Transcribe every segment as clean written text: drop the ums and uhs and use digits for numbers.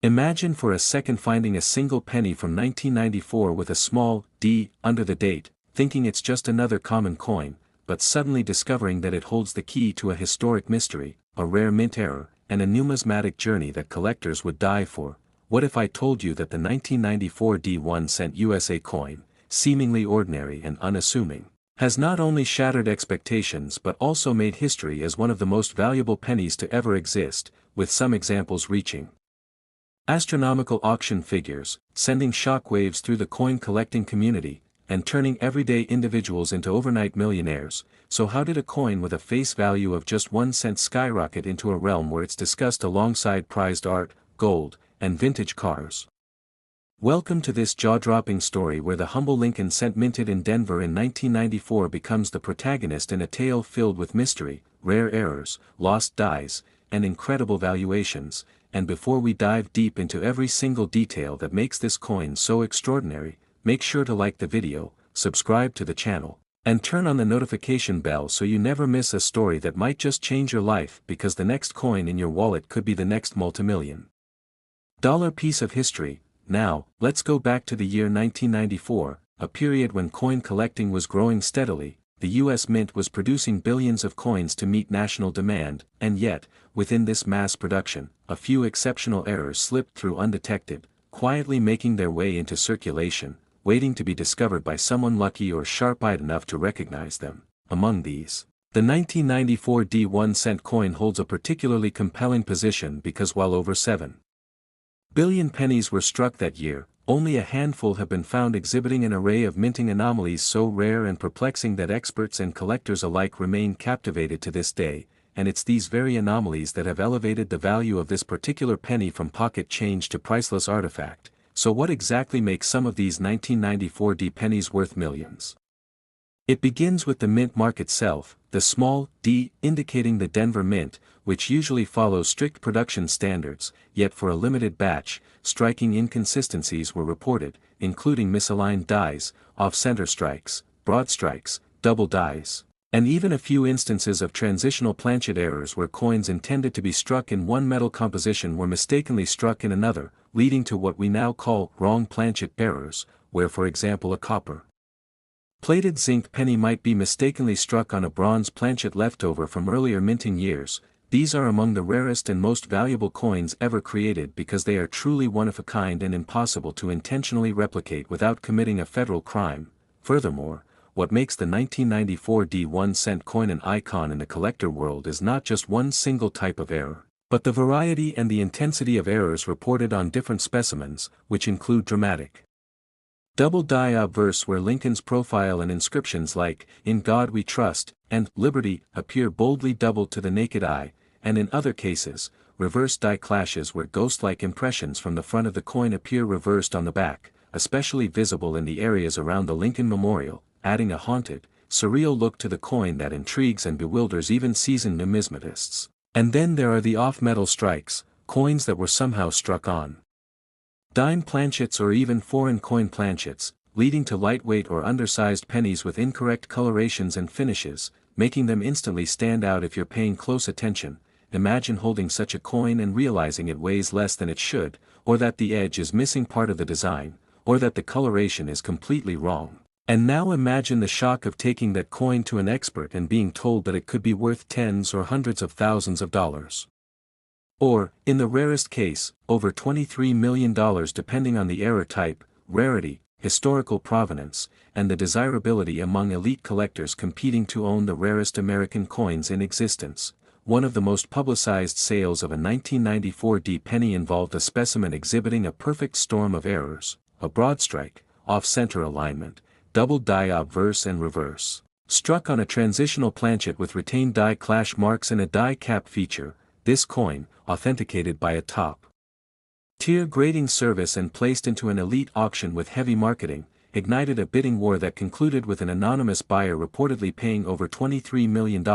Imagine for a second finding a single penny from 1994 with a small d under the date, thinking it's just another common coin, but suddenly discovering that it holds the key to a historic mystery, a rare mint error, and a numismatic journey that collectors would die for. What if I told you that the 1994 D1 cent USA coin, seemingly ordinary and unassuming, has not only shattered expectations but also made history as one of the most valuable pennies to ever exist, with some examples reaching astronomical auction figures, sending shockwaves through the coin collecting community, and turning everyday individuals into overnight millionaires? So how did a coin with a face value of just 1 cent skyrocket into a realm where it's discussed alongside prized art, gold, and vintage cars? Welcome to this jaw-dropping story where the humble Lincoln cent minted in Denver in 1994 becomes the protagonist in a tale filled with mystery, rare errors, lost dies, and incredible valuations. And before we dive deep into every single detail that makes this coin so extraordinary, make sure to like the video, subscribe to the channel, and turn on the notification bell so you never miss a story that might just change your life, because the next coin in your wallet could be the next multimillion-dollar piece of history. Now, let's go back to the year 1994, a period when coin collecting was growing steadily. The US Mint was producing billions of coins to meet national demand, and yet, within this mass production, a few exceptional errors slipped through undetected, quietly making their way into circulation, waiting to be discovered by someone lucky or sharp-eyed enough to recognize them. Among these, the 1994 D1 cent coin holds a particularly compelling position because while over 7 billion pennies were struck that year, only a handful have been found exhibiting an array of minting anomalies so rare and perplexing that experts and collectors alike remain captivated to this day, and it's these very anomalies that have elevated the value of this particular penny from pocket change to priceless artifact. So what exactly makes some of these 1994 D pennies worth millions? It begins with the mint mark itself, the small d indicating the Denver Mint, which usually follows strict production standards, yet for a limited batch, striking inconsistencies were reported, including misaligned dies, off-center strikes, broad strikes, double dies, and even a few instances of transitional planchet errors where coins intended to be struck in one metal composition were mistakenly struck in another, leading to what we now call wrong planchet errors, where for example a copper plated zinc penny might be mistakenly struck on a bronze planchet leftover from earlier minting years. These are among the rarest and most valuable coins ever created because they are truly one of a kind and impossible to intentionally replicate without committing a federal crime. Furthermore, what makes the 1994 D1 cent coin an icon in the collector world is not just one single type of error, but the variety and the intensity of errors reported on different specimens, which include dramatic double die obverse where Lincoln's profile and inscriptions like, "In God We Trust," and "Liberty," appear boldly doubled to the naked eye, and in other cases, reverse die clashes where ghost-like impressions from the front of the coin appear reversed on the back, especially visible in the areas around the Lincoln Memorial, adding a haunted, surreal look to the coin that intrigues and bewilders even seasoned numismatists. And then there are the off-metal strikes, coins that were somehow struck on dime planchets or even foreign coin planchets, leading to lightweight or undersized pennies with incorrect colorations and finishes, making them instantly stand out if you're paying close attention. Imagine holding such a coin and realizing it weighs less than it should, or that the edge is missing part of the design, or that the coloration is completely wrong. And now imagine the shock of taking that coin to an expert and being told that it could be worth tens or hundreds of thousands of dollars. Or, in the rarest case, over $23 million depending on the error type, rarity, historical provenance, and the desirability among elite collectors competing to own the rarest American coins in existence. One of the most publicized sales of a 1994 D penny involved a specimen exhibiting a perfect storm of errors, a broad strike, off-center alignment, double die obverse and reverse, struck on a transitional planchet with retained die clash marks and a die cap feature. This coin, authenticated by a top-tier grading service and placed into an elite auction with heavy marketing, ignited a bidding war that concluded with an anonymous buyer reportedly paying over $23 million,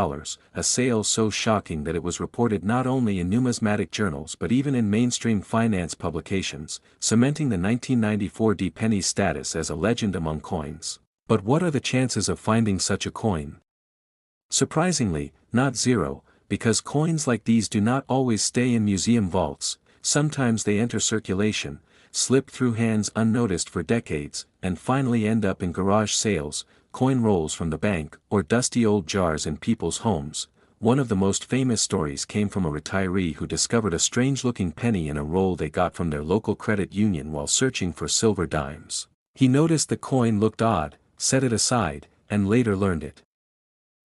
a sale so shocking that it was reported not only in numismatic journals but even in mainstream finance publications, cementing the 1994 D penny's status as a legend among coins. But what are the chances of finding such a coin? Surprisingly, not zero, because coins like these do not always stay in museum vaults. sometimes they enter circulation, slip through hands unnoticed for decades, and finally end up in garage sales, coin rolls from the bank, or dusty old jars in people's homes. One of the most famous stories came from a retiree who discovered a strange-looking penny in a roll they got from their local credit union while searching for silver dimes. He noticed the coin looked odd, set it aside, and later learned it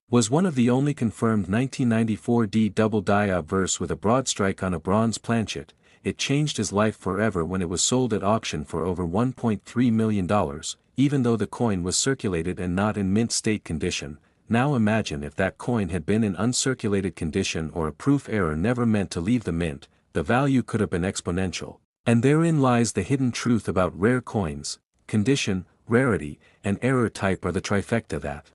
was one of the only confirmed 1994 D double die obverse with a broad strike on a bronze planchet. It changed his life forever when it was sold at auction for over $1.3 million, even though the coin was circulated and not in mint state condition. Now imagine if that coin had been in uncirculated condition or a proof error never meant to leave the mint, the value could have been exponential. And therein lies the hidden truth about rare coins: condition, rarity, and error type are the trifecta that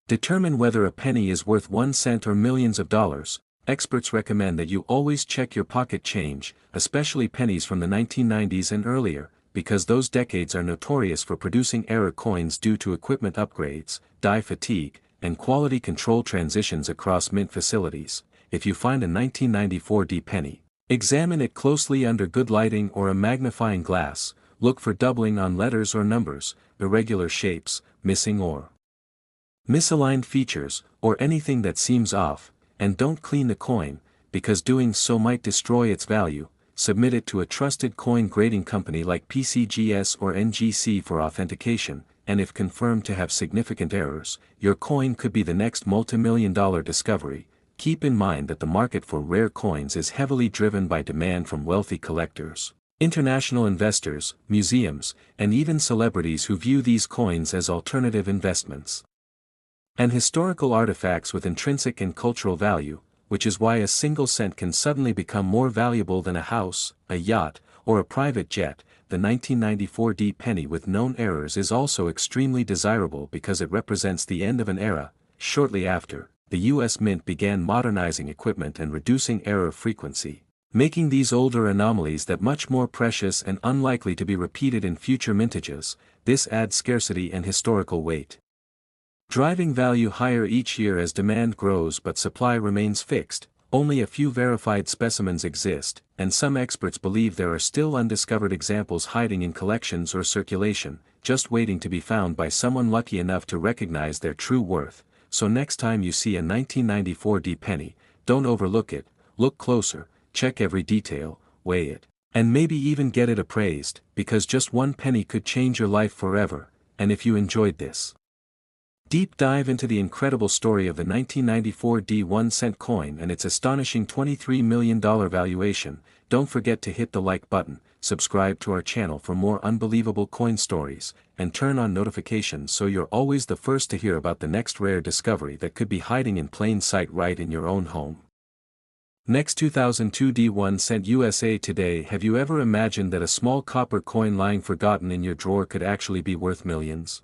determine whether a penny is worth 1 cent or millions of dollars. Experts recommend that you always check your pocket change, especially pennies from the 1990s and earlier, because those decades are notorious for producing error coins due to equipment upgrades, die fatigue, and quality control transitions across mint facilities. If you find a 1994 D penny, examine it closely under good lighting or a magnifying glass. Look for doubling on letters or numbers, irregular shapes, missing or misaligned features, or anything that seems off, and don't clean the coin, because doing so might destroy its value. Submit it to a trusted coin grading company like PCGS or NGC for authentication, and if confirmed to have significant errors, your coin could be the next multi-million-dollar discovery. Keep in mind that the market for rare coins is heavily driven by demand from wealthy collectors, international investors, museums, and even celebrities who view these coins as alternative investments and historical artifacts with intrinsic and cultural value, which is why a single cent can suddenly become more valuable than a house, a yacht, or a private jet. The 1994 D penny with known errors is also extremely desirable because it represents the end of an era. Shortly after, the U.S. Mint began modernizing equipment and reducing error frequency, making these older anomalies that much more precious and unlikely to be repeated in future mintages. This adds scarcity and historical weight, driving value higher each year as demand grows but supply remains fixed. Only a few verified specimens exist, and some experts believe there are still undiscovered examples hiding in collections or circulation, just waiting to be found by someone lucky enough to recognize their true worth. So next time you see a 1994 D penny, don't overlook it, look closer, check every detail, weigh it, and maybe even get it appraised, because just one penny could change your life forever. And if you enjoyed this deep dive into the incredible story of the 1994 D 1-cent coin and its astonishing $23 million valuation, don't forget to hit the like button, subscribe to our channel for more unbelievable coin stories, and turn on notifications so you're always the first to hear about the next rare discovery that could be hiding in plain sight right in your own home. Next 2002 D 1-cent USA Today. Have you ever imagined that a small copper coin lying forgotten in your drawer could actually be worth millions?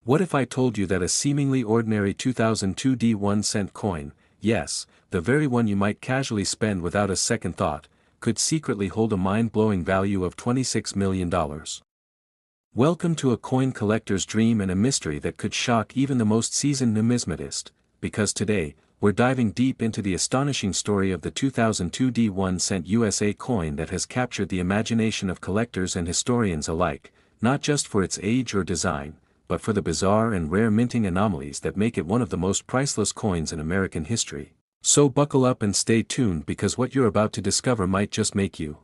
What if I told you that a seemingly ordinary 2002 D 1-cent coin, yes, the very one you might casually spend without a second thought, could secretly hold a mind-blowing value of $26 million? Welcome to a coin collector's dream and a mystery that could shock even the most seasoned numismatist, because today, we're diving deep into the astonishing story of the 2002 D 1-cent USA coin that has captured the imagination of collectors and historians alike, not just for its age or design, but for the bizarre and rare minting anomalies that make it one of the most priceless coins in American history. So buckle up and stay tuned, because what you're about to discover might just make you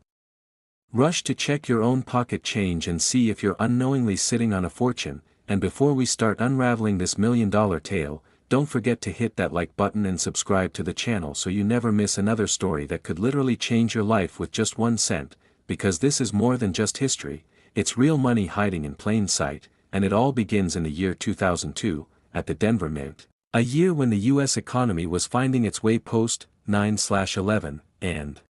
rush to check your own pocket change and see if you're unknowingly sitting on a fortune. And before we start unraveling this million-dollar tale, don't forget to hit that like button and subscribe to the channel so you never miss another story that could literally change your life with just 1 cent, because this is more than just history, it's real money hiding in plain sight. And it all begins in the year 2002, at the Denver Mint, a year when the U.S. economy was finding its way post-9/11, and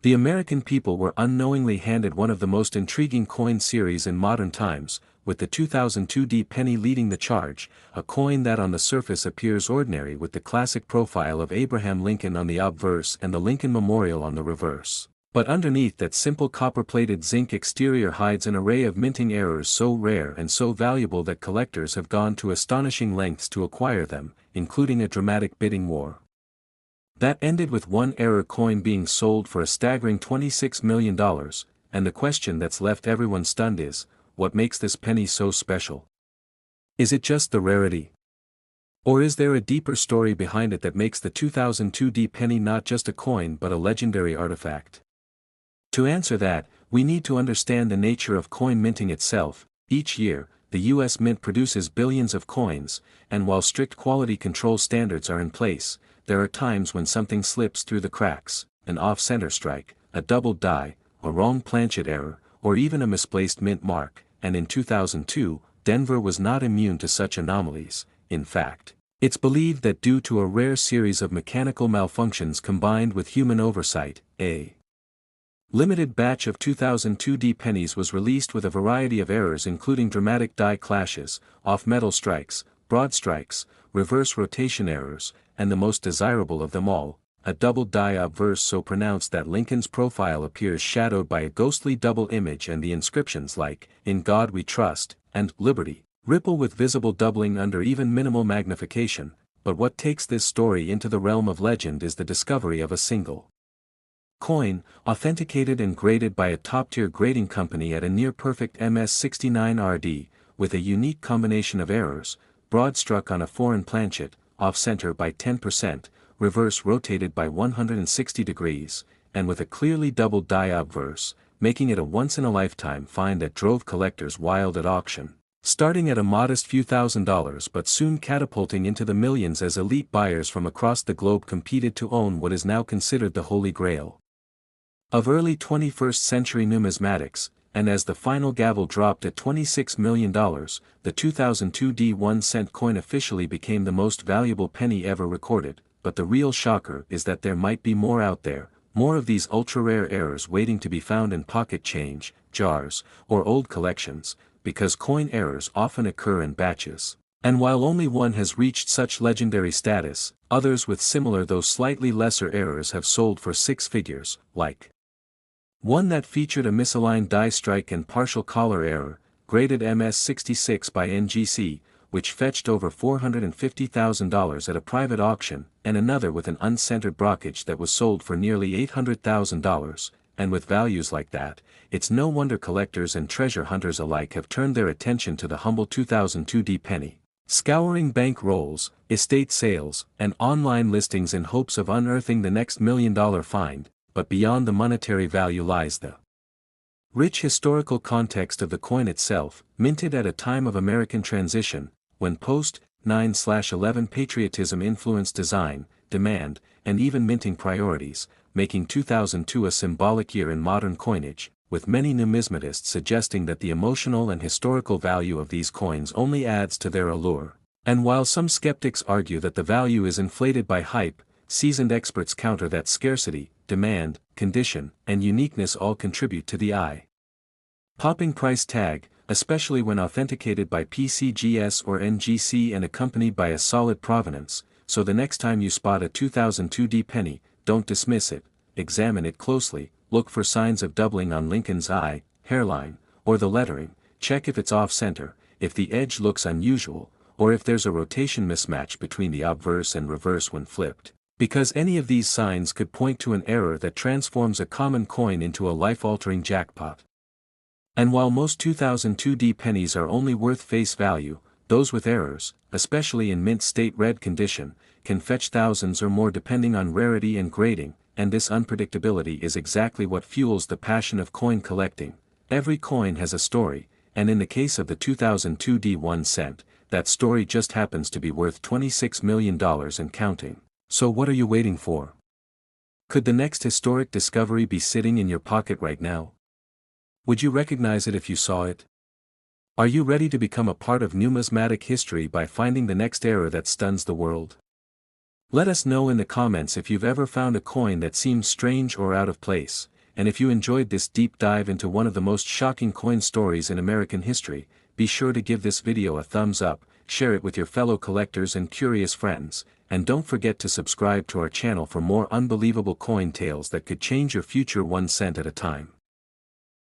the American people were unknowingly handed one of the most intriguing coin series in modern times, with the 2002 D penny leading the charge, a coin that on the surface appears ordinary with the classic profile of Abraham Lincoln on the obverse and the Lincoln Memorial on the reverse. But underneath that simple copper-plated zinc exterior hides an array of minting errors so rare and so valuable that collectors have gone to astonishing lengths to acquire them, including a dramatic bidding war. That ended with one error coin being sold for a staggering $26 million, and the question that's left everyone stunned is, what makes this penny so special? Is it just the rarity? Or is there a deeper story behind it that makes the 2002 penny not just a coin but a legendary artifact? To answer that, we need to understand the nature of coin minting itself. Each year, the U.S. Mint produces billions of coins, and while strict quality control standards are in place, there are times when something slips through the cracks, an off-center strike, a doubled die, a wrong planchet error, or even a misplaced mint mark, and in 2002, Denver was not immune to such anomalies. In fact, it's believed that due to a rare series of mechanical malfunctions combined with human oversight, a limited batch of 2002 pennies was released with a variety of errors including dramatic die clashes, off-metal strikes, broad strikes, reverse rotation errors, and the most desirable of them all, a double die obverse so pronounced that Lincoln's profile appears shadowed by a ghostly double image and the inscriptions like, "In God We Trust," and "Liberty," ripple with visible doubling under even minimal magnification. But what takes this story into the realm of legend is the discovery of a single coin, authenticated and graded by a top-tier grading company at a near-perfect MS69RD, with a unique combination of errors, broad struck on a foreign planchet, off-center by 10%, reverse rotated by 160 degrees, and with a clearly doubled die obverse, making it a once-in-a-lifetime find that drove collectors wild at auction, starting at a modest few $1,000s but soon catapulting into the millions as elite buyers from across the globe competed to own what is now considered the Holy Grail of early 21st century numismatics. And as the final gavel dropped at $26 million, the 2002 1-cent coin officially became the most valuable penny ever recorded. But the real shocker is that there might be more out there, more of these ultra-rare errors waiting to be found in pocket change, jars, or old collections, because coin errors often occur in batches. And while only one has reached such legendary status, others with similar though slightly lesser errors have sold for six figures, like one that featured a misaligned die strike and partial collar error, graded MS66 by NGC, which fetched over $450,000 at a private auction, and another with an uncentered blockage that was sold for nearly $800,000, and with values like that, it's no wonder collectors and treasure hunters alike have turned their attention to the humble 2002 penny, scouring bank rolls, estate sales, and online listings in hopes of unearthing the next million-dollar find. But beyond the monetary value lies the rich historical context of the coin itself, minted at a time of American transition, when post-9/11 patriotism influenced design, demand, and even minting priorities, making 2002 a symbolic year in modern coinage, with many numismatists suggesting that the emotional and historical value of these coins only adds to their allure. And while some skeptics argue that the value is inflated by hype, seasoned experts counter that scarcity, demand, condition, and uniqueness all contribute to the eye-popping price tag, especially when authenticated by PCGS or NGC and accompanied by a solid provenance. So the next time you spot a 2002 penny, don't dismiss it, examine it closely, look for signs of doubling on Lincoln's eye, hairline, or the lettering, check if it's off-center, if the edge looks unusual, or if there's a rotation mismatch between the obverse and reverse when flipped. Because any of these signs could point to an error that transforms a common coin into a life-altering jackpot. And while most 2002 pennies are only worth face value, those with errors, especially in mint state red condition, can fetch thousands or more depending on rarity and grading, and this unpredictability is exactly what fuels the passion of coin collecting. Every coin has a story, and in the case of the 2002 1 cent, that story just happens to be worth $26 million and counting. So what are you waiting for? Could the next historic discovery be sitting in your pocket right now? Would you recognize it if you saw it? Are you ready to become a part of numismatic history by finding the next error that stuns the world? Let us know in the comments if you've ever found a coin that seems strange or out of place, and if you enjoyed this deep dive into one of the most shocking coin stories in American history, be sure to give this video a thumbs up, share it with your fellow collectors and curious friends, and don't forget to subscribe to our channel for more unbelievable coin tales that could change your future 1 cent at a time.